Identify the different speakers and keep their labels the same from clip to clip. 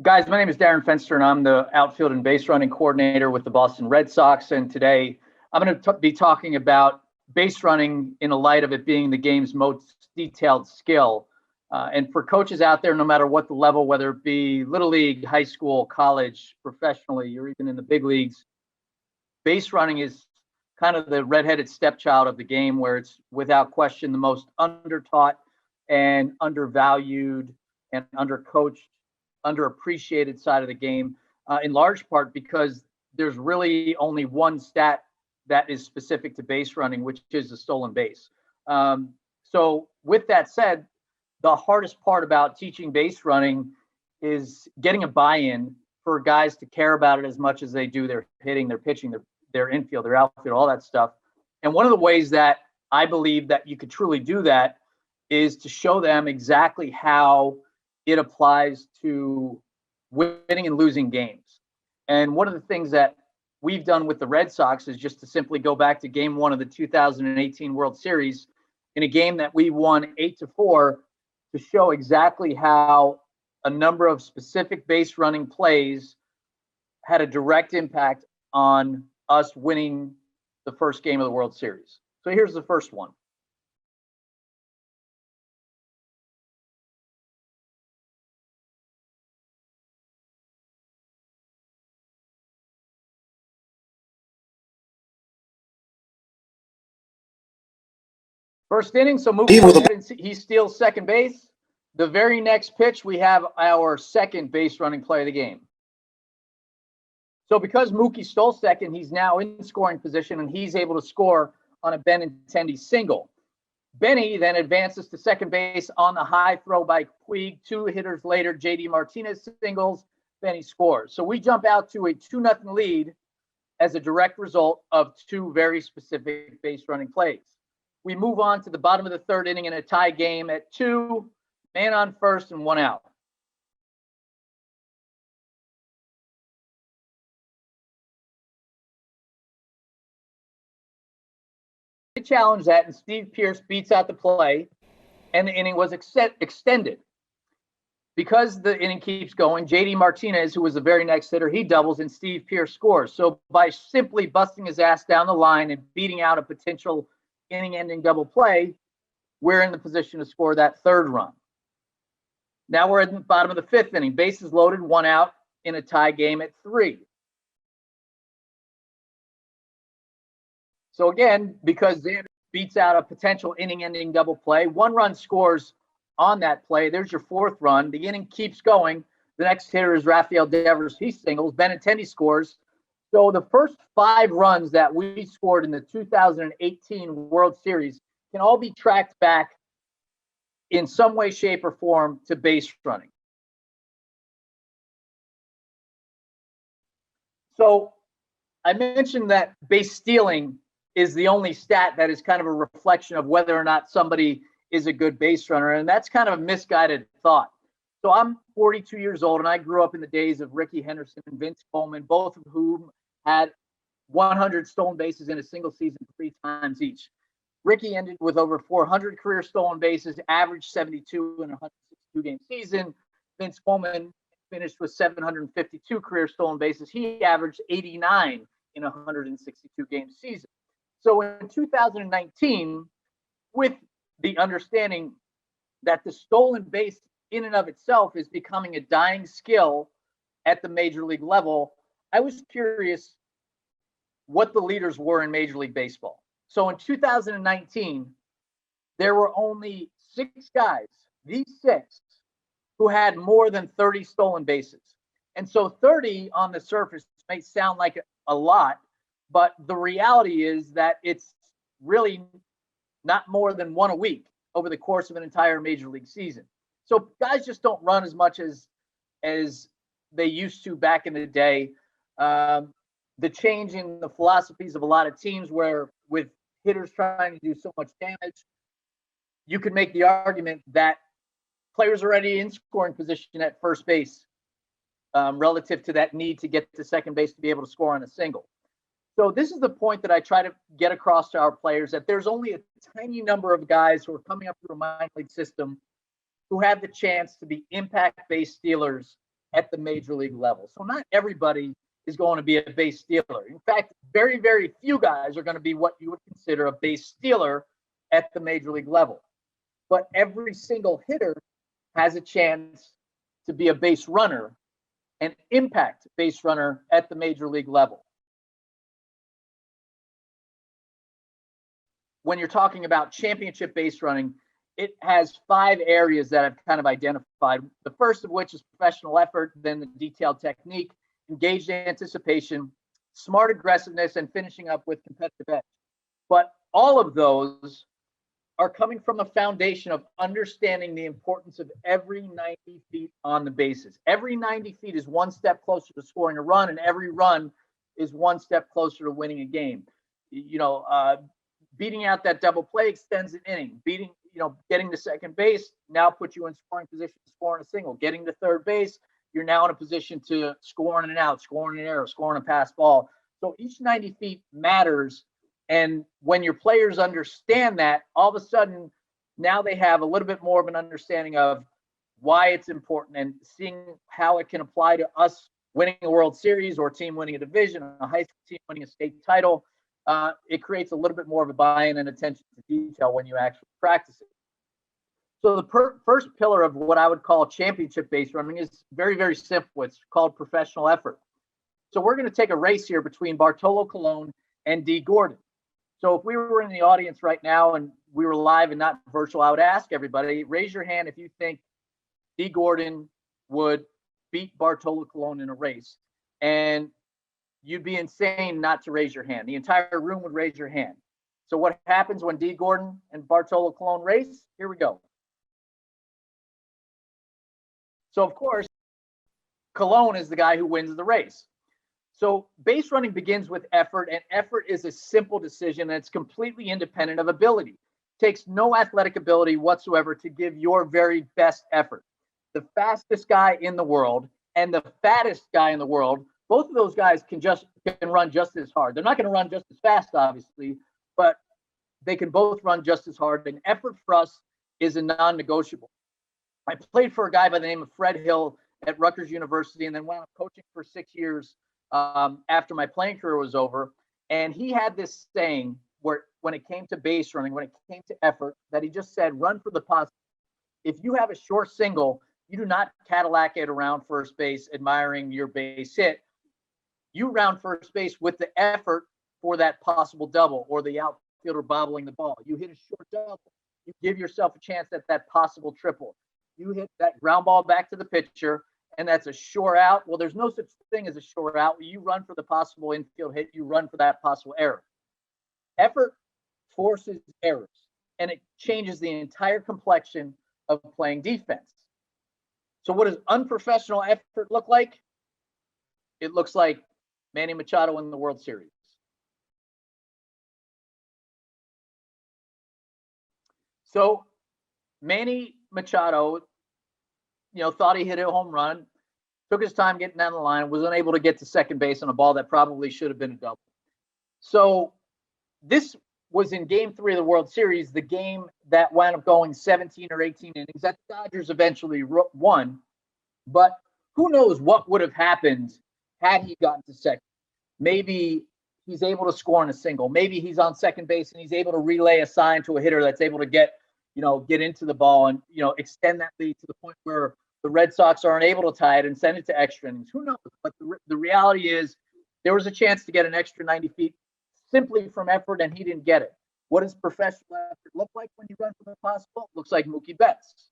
Speaker 1: Guys, my name is Darren Fenster, and I'm the outfield and base running coordinator with the Boston Red Sox. And today I'm going to be talking about base running in the light of it being the game's most detailed skill. And for coaches out there, no matter what the level, whether it be little league, high school, college, professionally, or even in the big leagues, base running is kind of the redheaded stepchild of the game, where it's without question the most undertaught and undervalued and undercoached, underappreciated side of the game, in large part because there's really only one stat that is specific to base running, which is the stolen base. So with that said, the hardest part about teaching base running is getting a buy-in for guys to care about it as much as they do their hitting, their pitching, their infield, their outfield, all that stuff. And one of the ways that I believe that you could truly do that is to show them exactly how it applies to winning and losing games. And one of the things that we've done with the Red Sox is just to simply go back to game one of the 2018 World Series in a game that we won 8-4 to show exactly how a number of specific base running plays had a direct impact on us winning the first game of the World Series. So here's the first one. First inning, so Mookie goes ahead and he steals second base. The very next pitch, we have our second base running play of the game. So because Mookie stole second, he's now in scoring position, and he's able to score on a Benintendi single. Benny then advances to second base on the high throw by Puig. Two hitters later, J.D. Martinez singles, Benny scores. So we jump out to a 2-0 lead as a direct result of two very specific base running plays. We move on to the bottom of the third inning in a tie game at 2, man on first and 1 out. They challenge that, and Steve Pearce beats out the play, and the inning was extended. Because the inning keeps going, J.D. Martinez, who was the very next hitter, he doubles, and Steve Pearce scores. So by simply busting his ass down the line and beating out a potential inning-ending double play, we're in the position to score that third run. Now we're at the bottom of the fifth inning. Bases loaded, 1 out in a tie game at 3. So again, because Xander beats out a potential inning-ending double play, 1 run scores on that play. There's your 4th run. The inning keeps going. The next hitter is Rafael Devers. He singles. Benintendi scores. So the first 5 runs that we scored in the 2018 World Series can all be tracked back in some way, shape, or form to base running. So I mentioned that base stealing is the only stat that is kind of a reflection of whether or not somebody is a good base runner, and that's kind of a misguided thought. So I'm 42 years old, and I grew up in the days of Rickey Henderson and Vince Coleman, both of whom had 100 stolen bases in a single season 3 times each. Rickey ended with over 400 career stolen bases, averaged 72 in a 162-game season. Vince Coleman finished with 752 career stolen bases. He averaged 89 in a 162-game season. So in 2019, with the understanding that the stolen base in and of itself is becoming a dying skill at the major league level, I was curious what the leaders were in Major League Baseball. So in 2019, there were only 6 guys, these 6, who had more than 30 stolen bases. And so 30 on the surface may sound like a lot, but the reality is that it's really not more than 1 a week over the course of an entire major league season. So guys just don't run as much as they used to back in the day. The change in the philosophies of a lot of teams, where with hitters trying to do so much damage, you could make the argument that players are already in scoring position at first base relative to that need to get to second base to be able to score on a single. So this is the point that I try to get across to our players, that there's only a tiny number of guys who are coming up through a minor league system who have the chance to be impact-based stealers at the major league level. So not everybody is going to be a base stealer. In fact, very, very few guys are going to be what you would consider a base stealer at the major league level. But every single hitter has a chance to be a base runner and impact base runner at the major league level. When you're talking about championship base running, it has 5 areas that I've kind of identified. The first of which is professional effort, then the detailed technique, engaged anticipation, smart aggressiveness, and finishing up with competitive edge. But all of those are coming from a foundation of understanding the importance of every 90 feet on the bases. Every 90 feet is one step closer to scoring a run, and every run is one step closer to winning a game. Beating out that double play extends an inning. Getting to second base now puts you in scoring position to score in a single. Getting to third base, you're now in a position to score in an out, scoring an error, scoring a pass ball. So each 90 feet matters. And when your players understand that, all of a sudden, now they have a little bit more of an understanding of why it's important and seeing how it can apply to us winning a World Series or a team winning a division, a high school team winning a state title. It creates a little bit more of a buy-in and attention to detail when you actually practice it. So the first pillar of what I would call championship base running is very, very simple. It's called professional effort. So we're going to take a race here between Bartolo Colon and D. Gordon. So if we were in the audience right now and we were live and not virtual, I would ask everybody, raise your hand if you think D. Gordon would beat Bartolo Colon in a race. And you'd be insane not to raise your hand. The entire room would raise your hand. So what happens when D. Gordon and Bartolo Colon race? Here we go. So of course, Colon is the guy who wins the race. So base running begins with effort, and effort is a simple decision that's completely independent of ability. It takes no athletic ability whatsoever to give your very best effort. The fastest guy in the world and the fattest guy in the world, both of those guys can run just as hard. They're not going to run just as fast, obviously, but they can both run just as hard. And effort for us is a non-negotiable. I played for a guy by the name of Fred Hill at Rutgers University, and then wound up coaching for 6 years after my playing career was over. And he had this saying where, when it came to base running, when it came to effort, that he just said, run for the possible. If you have a short single, you do not Cadillac it around first base, admiring your base hit. You round first base with the effort for that possible double or the outfielder bobbling the ball. You hit a short double. You give yourself a chance at that possible triple. You hit that ground ball back to the pitcher, and that's a sure out. Well, there's no such thing as a sure out. You run for the possible infield hit. You run for that possible error. Effort forces errors, and it changes the entire complexion of playing defense. So what does unprofessional effort look like? It looks like Manny Machado in the World Series. So Manny Machado, thought he hit a home run, took his time getting down the line, was unable to get to second base on a ball that probably should have been a double. So this was in Game 3 of the World Series, the game that wound up going 17 or 18 innings that the Dodgers eventually won. But who knows what would have happened had he gotten to second. Maybe he's able to score in a single. Maybe he's on second base and he's able to relay a sign to a hitter that's able to get into the ball and, extend that lead to the point where the Red Sox aren't able to tie it and send it to extra innings. Who knows? But the reality is there was a chance to get an extra 90 feet simply from effort, and he didn't get it. What does professional effort look like when you run for the possible? It looks like Mookie Betts.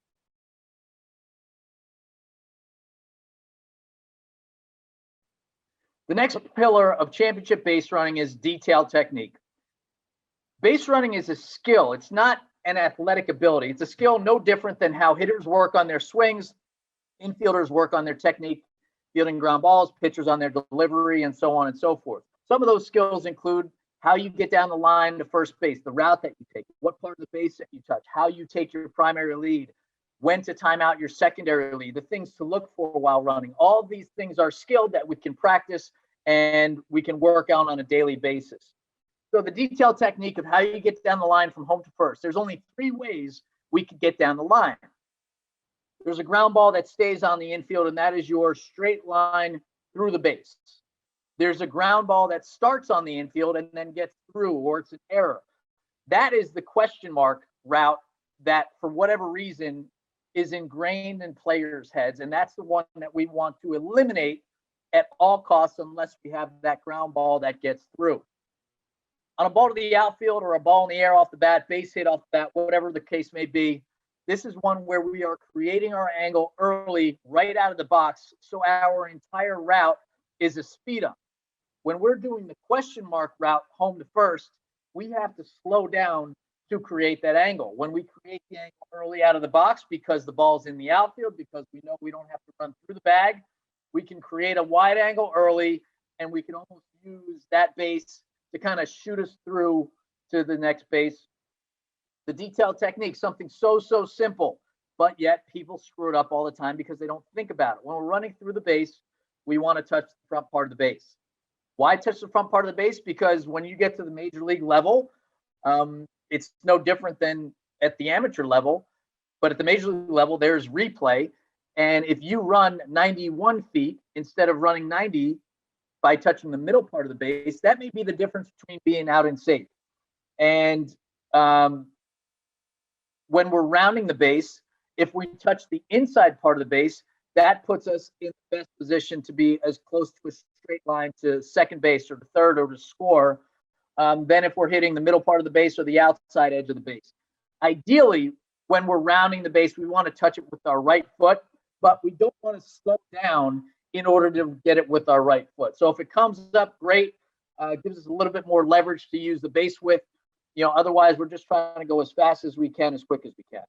Speaker 1: The next pillar of championship base running is detailed technique. Base running is a skill. It's not an athletic ability. It's a skill no different than how hitters work on their swings, infielders work on their technique, fielding ground balls, pitchers on their delivery, and so on and so forth. Some of those skills include how you get down the line to first base, the route that you take, what part of the base that you touch, how you take your primary lead, when to time out your secondary lead, the things to look for while running. All these things are skilled that we can practice and we can work out on a daily basis. So the detailed technique of how you get down the line from home to first, there's only 3 ways we could get down the line. There's a ground ball that stays on the infield, and that is your straight line through the base. There's a ground ball that starts on the infield and then gets through, or it's an error. That is the question mark route that, for whatever reason, is ingrained in players' heads. And that's the one that we want to eliminate at all costs unless we have that ground ball that gets through. On a ball to the outfield or a ball in the air off the bat, base hit off the bat, whatever the case may be, this is one where we are creating our angle early, right out of the box, so our entire route is a speed up. When we're doing the question mark route home to first, we have to slow down to create that angle. When we create the angle early out of the box because the ball's in the outfield, because we know we don't have to run through the bag, we can create a wide angle early, and we can almost use that base to kind of shoot us through to the next base. The detailed technique, something so simple, but yet people screw it up all the time because they don't think about it. When we're running through the base, we want to touch the front part of the base. Why touch the front part of the base? Because when you get to the major league level, it's no different than at the amateur level, but at the major league level, there's replay. And if you run 91 feet instead of running 90 by touching the middle part of the base, that may be the difference between being out and safe. And when we're rounding the base, if we touch the inside part of the base, that puts us in the best position to be as close to a straight line to second base or to third or to score than if we're hitting the middle part of the base or the outside edge of the base. Ideally, when we're rounding the base, we want to touch it with our right foot, but we don't want to slow down in order to get it with our right foot. So if it comes up, great, gives us a little bit more leverage to use the base with. Otherwise, we're just trying to go as fast as we can, as quick as we can.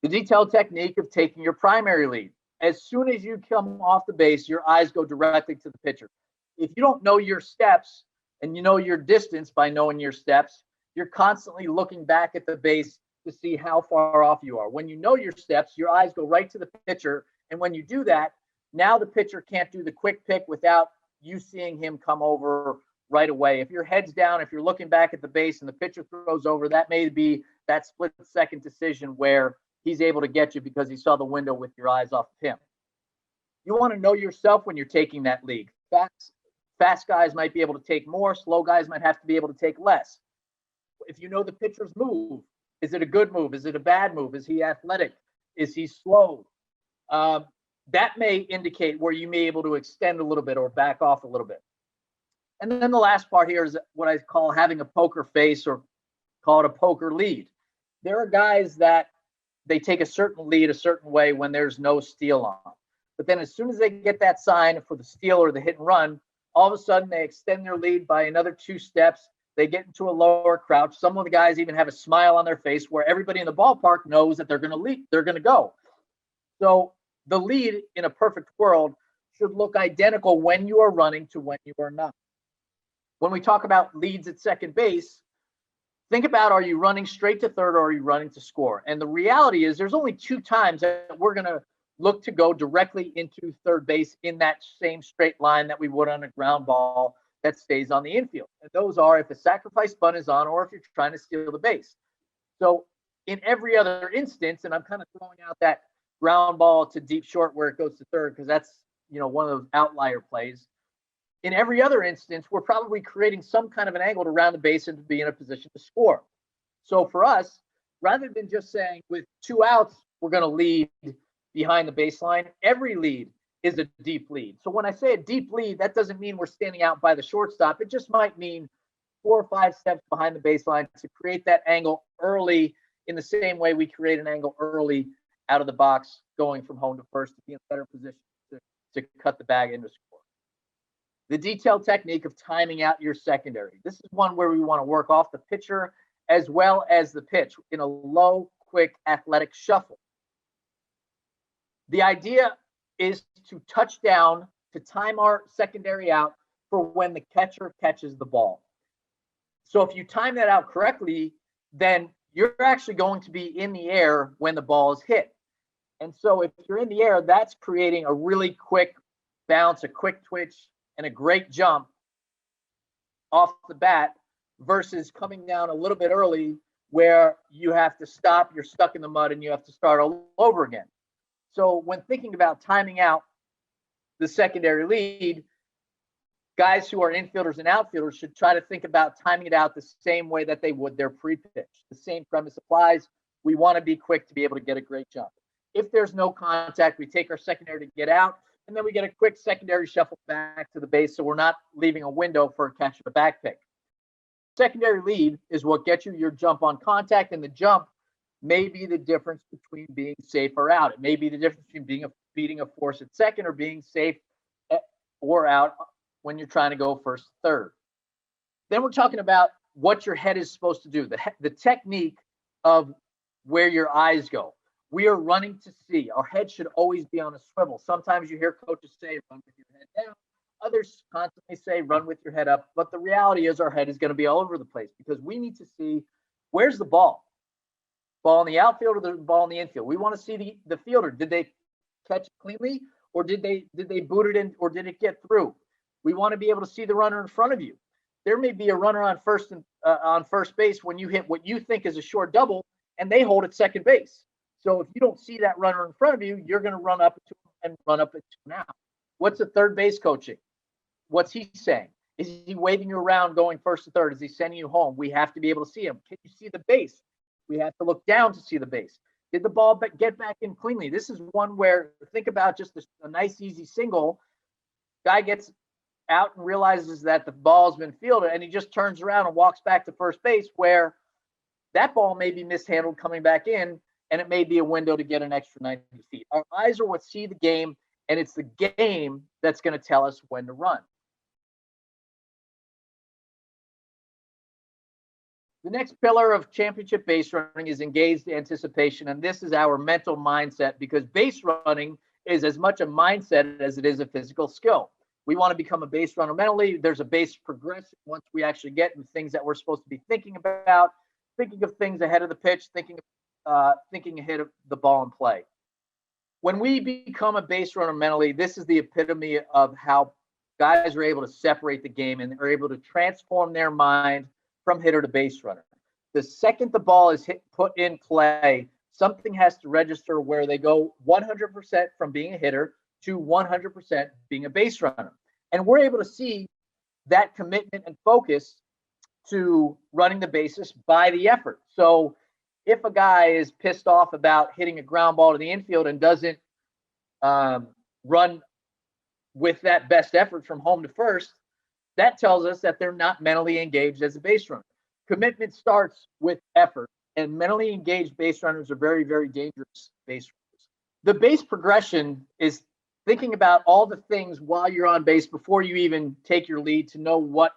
Speaker 1: The detailed technique of taking your primary lead. As soon as you come off the base, your eyes go directly to the pitcher. If you don't know your steps and you know your distance by knowing your steps, you're constantly looking back at the base to see how far off you are. When you know your steps, your eyes go right to the pitcher. And when you do that, now the pitcher can't do the quick pick without you seeing him come over right away. If your head's down, if you're looking back at the base and the pitcher throws over, that may be that split-second decision where he's able to get you because he saw the window with your eyes off of him. You want to know yourself when you're taking that lead. Fast guys might be able to take more. Slow guys might have to be able to take less. If you know the pitcher's move, is it a good move? Is it a bad move? Is he athletic? Is he slow? That may indicate where you may be able to extend a little bit or back off a little bit. And then the last part here is what I call having a poker face, or call it a poker lead. There are guys that they take a certain lead a certain way when there's no steal on. But then as soon as they get that sign for the steal or the hit and run, all of a sudden they extend their lead by another 2 steps. They get into a lower crouch. Some of the guys even have a smile on their face where everybody in the ballpark knows that they're going to lead, they're going to go. So the lead in a perfect world should look identical when you are running to when you are not. When we talk about leads at second base, think about, are you running straight to third or are you running to score? And the reality is there's only 2 times that we're going to look to go directly into third base in that same straight line that we would on a ground ball that stays on the infield. And those are if a sacrifice bunt is on or if you're trying to steal the base. So in every other instance, and I'm kind of throwing out that ground ball to deep short where it goes to third because that's one of those outlier plays. In every other instance, we're probably creating some kind of an angle to round the base and to be in a position to score. So for us, rather than just saying with 2 outs, we're going to lead behind the baseline, every lead is a deep lead. So when I say a deep lead, that doesn't mean we're standing out by the shortstop. It just might mean 4 or 5 steps behind the baseline to create that angle early in the same way we create an angle early out of the box going from home to first to be in a better position to cut the bag into score. The detailed technique of timing out your secondary. This is one where we want to work off the pitcher as well as the pitch in a low, quick, athletic shuffle. The idea is to touch down, to time our secondary out for when the catcher catches the ball. So if you time that out correctly, then you're actually going to be in the air when the ball is hit. And so if you're in the air, that's creating a really quick bounce, a quick twitch, and a great jump off the bat versus coming down a little bit early where you have to stop, you're stuck in the mud, and you have to start all over again. So when thinking about timing out the secondary lead, guys who are infielders and outfielders should try to think about timing it out the same way that they would their pre-pitch. The same premise applies. We want to be quick to be able to get a great jump. If there's no contact, we take our secondary to get out, and then we get a quick secondary shuffle back to the base, so we're not leaving a window for a catch of a back pick. Secondary lead is what gets you your jump on contact, and the jump may be the difference between being safe or out. It may be the difference between beating a force at second or being safe or out when you're trying to go first, third. Then we're talking about what your head is supposed to do, the technique of where your eyes go. We are running to see. Our head should always be on a swivel. Sometimes you hear coaches say, run with your head down. Others constantly say, run with your head up. But the reality is our head is going to be all over the place because we need to see where's the ball. Ball in the outfield or the ball in the infield. We want to see the fielder. Did they catch it cleanly or did they boot it in or did it get through? We want to be able to see the runner in front of you. There may be a runner on first base when you hit what you think is a short double and they hold at second base. So if you don't see that runner in front of you, you're going to run up to him and run up to him now. What's the third base coaching? What's he saying? Is he waving you around going first to third? Is he sending you home? We have to be able to see him. Can you see the base? We have to look down to see the base. Did the ball get back in cleanly? This is one where think about just a nice, easy single. Guy gets out and realizes that the ball's been fielded, and he just turns around and walks back to first base where that ball may be mishandled coming back in, and it may be a window to get an extra 90 feet. Our eyes are what see the game, and it's the game that's going to tell us when to run. The next pillar of championship base running is engaged anticipation, and this is our mental mindset because base running is as much a mindset as it is a physical skill. We want to become a base runner mentally. There's a base progression once we actually get in things that we're supposed to be thinking about, thinking of things ahead of the pitch, thinking ahead of the ball in play. When we become a base runner mentally, this is the epitome of how guys are able to separate the game and are able to transform their mind from hitter to base runner. The second the ball is put in play, something has to register where they go 100% from being a hitter to 100% being a base runner. And we're able to see that commitment and focus to running the bases by the effort. So if a guy is pissed off about hitting a ground ball to the infield and doesn't run with that best effort from home to first, that tells us that they're not mentally engaged as a base runner. Commitment starts with effort, and mentally engaged base runners are very, very dangerous base runners. The base progression is thinking about all the things while you're on base before you even take your lead to know what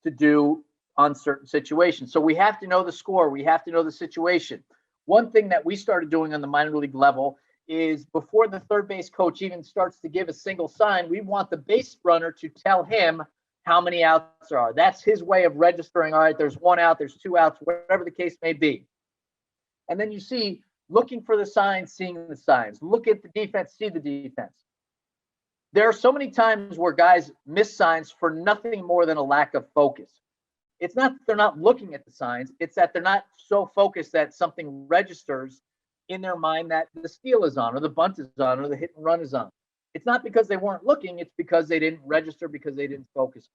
Speaker 1: to do on certain situations. So we have to know the score. We have to know the situation. One thing that we started doing on the minor league level is before the third base coach even starts to give a single sign, we want the base runner to tell him how many outs there are. That's his way of registering, all right, there's one out, there's two outs, whatever the case may be. And then you see, looking for the signs, seeing the signs. Look at the defense, see the defense. There are so many times where guys miss signs for nothing more than a lack of focus. It's not that they're not looking at the signs, it's that they're not so focused that something registers in their mind that the steal is on, or the bunt is on, or the hit and run is on. It's not because they weren't looking, it's because they didn't register, because they didn't focus.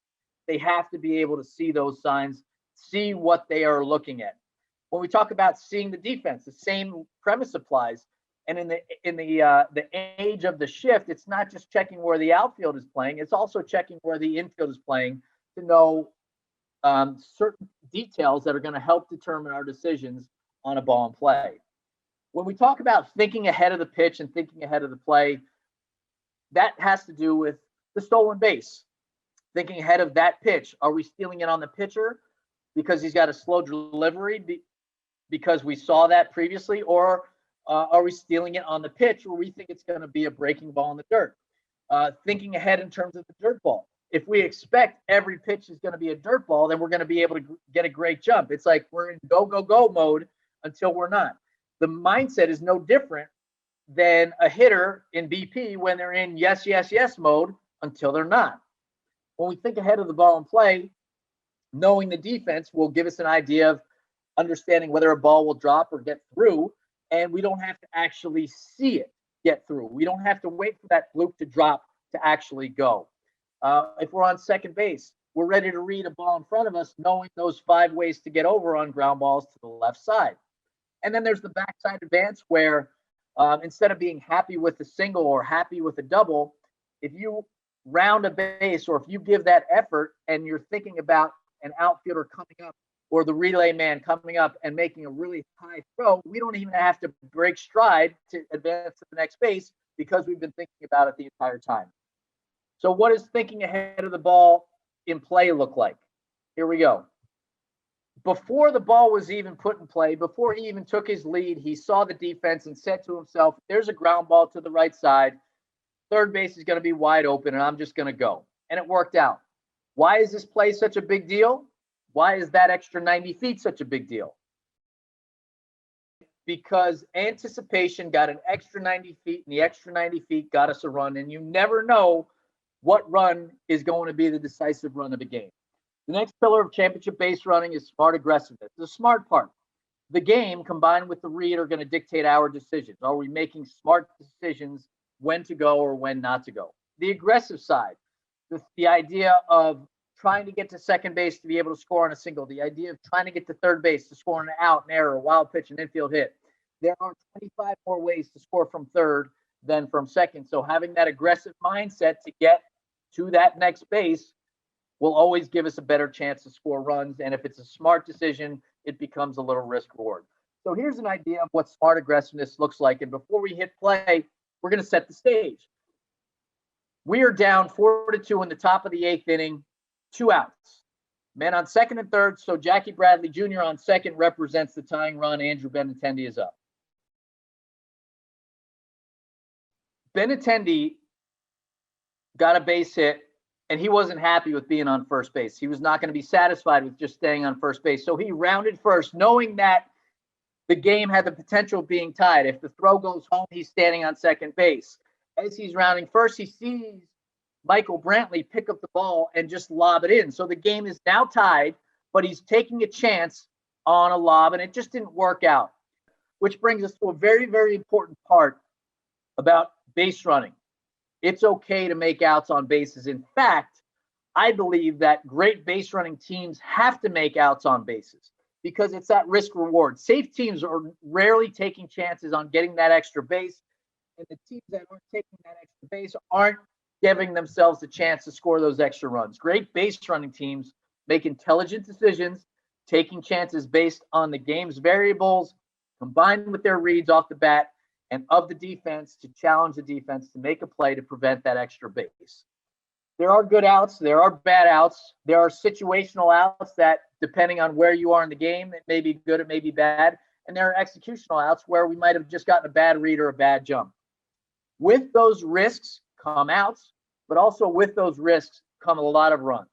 Speaker 1: They have to be able to see those signs, see what they are looking at. When we talk about seeing the defense, the same premise applies. And in the age of the shift, it's not just checking where the outfield is playing, it's also checking where the infield is playing to know certain details that are going to help determine our decisions on a ball in play. When we talk about thinking ahead of the pitch and thinking ahead of the play, that has to do with the stolen base. Thinking ahead of that pitch. Are we stealing it on the pitcher because he's got a slow delivery because we saw that previously? Or are we stealing it on the pitch where we think it's going to be a breaking ball in the dirt? Thinking ahead in terms of the dirt ball. If we expect every pitch is going to be a dirt ball, then we're going to be able to get a great jump. It's like we're in go, go, go mode until we're not. The mindset is no different than a hitter in BP when they're in yes, yes, yes mode until they're not. When we think ahead of the ball in play, knowing the defense will give us an idea of understanding whether a ball will drop or get through, and we don't have to actually see it. get through. We don't have to wait for that fluke to drop to actually go. If we're on second base, we're ready to read a ball in front of us, knowing those 5 ways to get over on ground balls to the left side. And then there's the backside advance where instead of being happy with a single or happy with a double, if you round a base or if you give that effort and you're thinking about an outfielder coming up or the relay man coming up and making a really high throw, we don't even have to break stride to advance to the next base because we've been thinking about it the entire time. So what does thinking ahead of the ball in play look like? Here we go. Before the ball was even put in play, before he even took his lead, he saw the defense and said to himself, there's a ground ball to the right side. Third base is going to be wide open, and I'm just going to go. And it worked out. Why is this play such a big deal? Why is that extra 90 feet such a big deal? Because anticipation got an extra 90 feet, and the extra 90 feet got us a run, and you never know what run is going to be the decisive run of a game. The next pillar of championship base running is smart aggressiveness. The smart part. The game combined with the read are going to dictate our decisions. Are we making smart decisions when to go or when not to go? The aggressive side, the idea of trying to get to second base to be able to score on a single, the idea of trying to get to third base to score on an out, an error, a wild pitch, an infield hit. There are 25 more ways to score from third than from second. So having that aggressive mindset to get to that next base will always give us a better chance to score runs. And if it's a smart decision, it becomes a little risk reward. So here's an idea of what smart aggressiveness looks like. And before we hit play, we're going to set the stage. We are down 4-2 in the top of the 8th inning, 2 outs. Men on second and third. So Jackie Bradley Jr. on second represents the tying run. Andrew Benintendi is up. Benintendi got a base hit, and he wasn't happy with being on first base. He was not going to be satisfied with just staying on first base. So he rounded first, knowing that the game had the potential of being tied. If the throw goes home, he's standing on second base. As he's rounding first, he sees Michael Brantley pick up the ball and just lob it in. So the game is now tied, but he's taking a chance on a lob, and it just didn't work out. Which brings us to a very, very important part about base running. It's okay to make outs on bases. In fact, I believe that great base running teams have to make outs on bases because it's that risk reward. Safe teams are rarely taking chances on getting that extra base, and the teams that aren't taking that extra base aren't giving themselves the chance to score those extra runs. Great base running teams make intelligent decisions, taking chances based on the game's variables, combined with their reads off the bat, and of the defense to challenge the defense to make a play to prevent that extra base. There are good outs. There are bad outs. There are situational outs that, depending on where you are in the game, it may be good, it may be bad. And there are executional outs where we might have just gotten a bad read or a bad jump. With those risks come outs, but also with those risks come a lot of runs.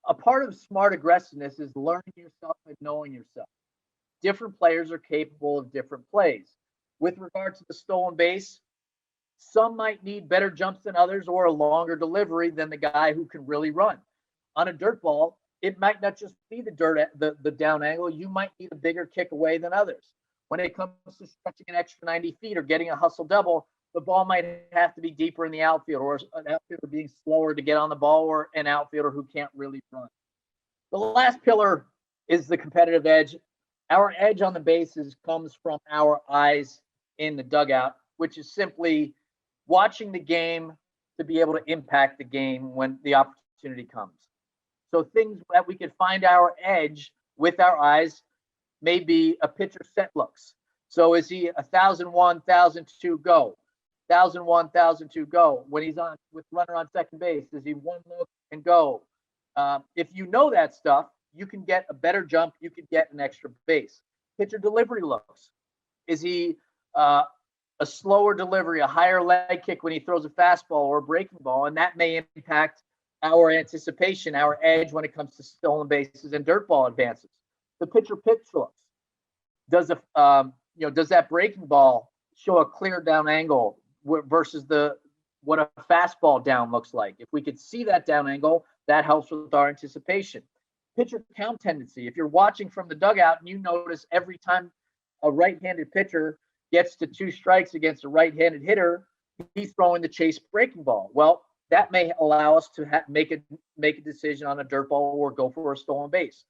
Speaker 1: A part of smart aggressiveness is learning yourself and knowing yourself. Different players are capable of different plays. With regard to the stolen base, some might need better jumps than others or a longer delivery than the guy who can really run. On a dirt ball, it might not just be the down angle. You might need a bigger kick away than others. When it comes to stretching an extra 90 feet or getting a hustle double, the ball might have to be deeper in the outfield, or an outfielder being slower to get on the ball, or an outfielder who can't really run. The last pillar is the competitive edge. Our edge on the bases comes from our eyes in the dugout, which is simply watching the game to be able to impact the game when the opportunity comes. So things that we could find our edge with our eyes may be a pitcher set looks. So is he 1,001, 1,002 go? 1,001, 1,002 go. When he's on with runner on second base, is he one look and go? If you know that stuff, you can get a better jump. You can get an extra base. Pitcher delivery looks. Is he a slower delivery, a higher leg kick when he throws a fastball or a breaking ball? And that may impact our anticipation, our edge when it comes to stolen bases and dirt ball advances. The pitcher pitch looks. Does that breaking ball show a clear down angle versus what a fastball down looks like? If we could see that down angle, that helps with our anticipation. Pitcher count tendency. If you're watching from the dugout and you notice every time a right-handed pitcher gets to 2 strikes against a right-handed hitter, he's throwing the chase breaking ball. Well, that may allow us to make a decision on a dirt ball or go for a stolen base.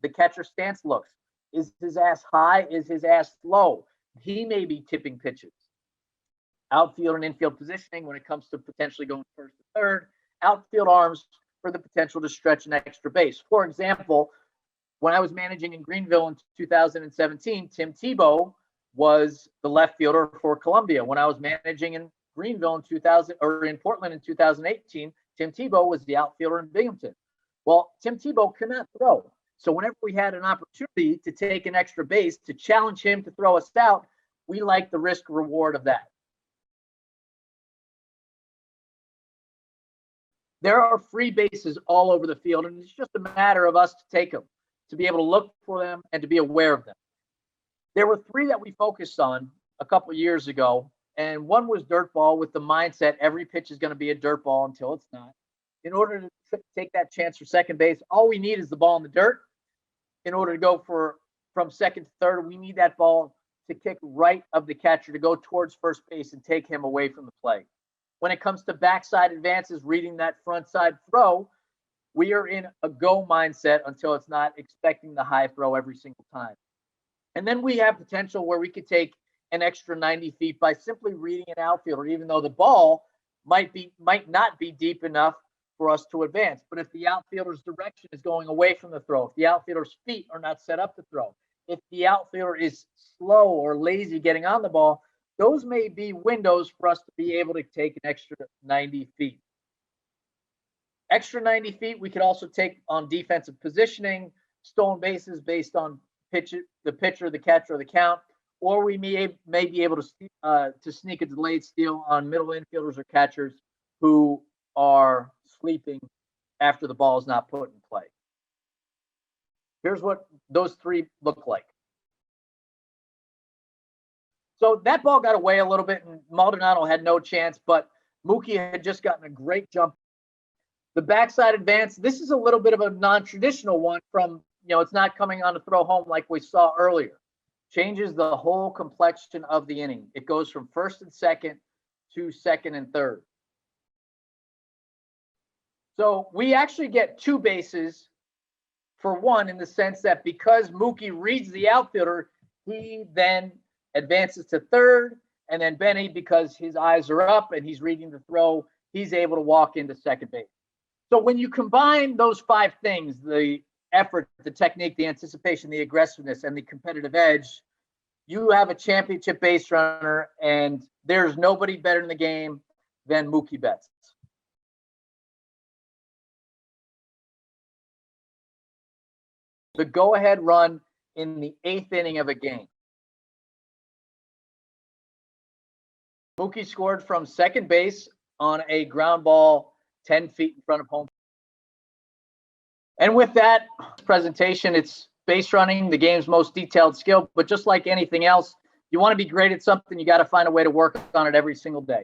Speaker 1: The catcher stance looks. Is his ass high? Is his ass low? He may be tipping pitches. Outfield and infield positioning when it comes to potentially going first to third. Outfield arms for the potential to stretch an extra base. For example, when I was managing in Greenville in 2017, Tim Tebow was the left fielder for Columbia. When I was managing in Greenville in Portland in 2018, Tim Tebow was the outfielder in Binghamton. Well, Tim Tebow could not throw. So whenever we had an opportunity to take an extra base to challenge him to throw us out, we liked the risk reward of that. There are free bases all over the field, and it's just a matter of us to take them, to be able to look for them and to be aware of them. There were 3 that we focused on a couple of years ago, and one was dirt ball with the mindset every pitch is going to be a dirt ball until it's not. In order to take that chance for second base, all we need is the ball in the dirt. In order to go from second to third, we need that ball to kick right of the catcher to go towards first base and take him away from the play. When it comes to backside advances, reading that front side throw, we are in a go mindset until it's not, expecting the high throw every single time. And then we have potential where we could take an extra 90 feet by simply reading an outfielder, even though the ball might not be deep enough for us to advance. But if the outfielder's direction is going away from the throw, if the outfielder's feet are not set up to throw, if the outfielder is slow or lazy getting on the ball, those may be windows for us to be able to take an extra 90 feet. Extra 90 feet we could also take on defensive positioning, stolen bases based on the pitcher, the catcher, or the count, or we may be able to sneak a delayed steal on middle infielders or catchers who are sleeping after the ball is not put in play. Here's what those 3 look like. So that ball got away a little bit, and Maldonado had no chance, but Mookie had just gotten a great jump. The backside advance, this is a little bit of a non-traditional one from, it's not coming on to throw home like we saw earlier. Changes the whole complexion of the inning. It goes from first and second to second and third. So we actually get 2 bases for 1 in the sense that because Mookie reads the outfielder, he then advances to third, and then Benny, because his eyes are up and he's reading the throw, he's able to walk into second base. So when you combine those 5 things, the effort, the technique, the anticipation, the aggressiveness, and the competitive edge, you have a championship base runner, and there's nobody better in the game than Mookie Betts. The go-ahead run in the 8th inning of a game. Mookie scored from second base on a ground ball 10 feet in front of home. And with that presentation, it's base running, the game's most detailed skill. But just like anything else, you want to be great at something, you got to find a way to work on it every single day.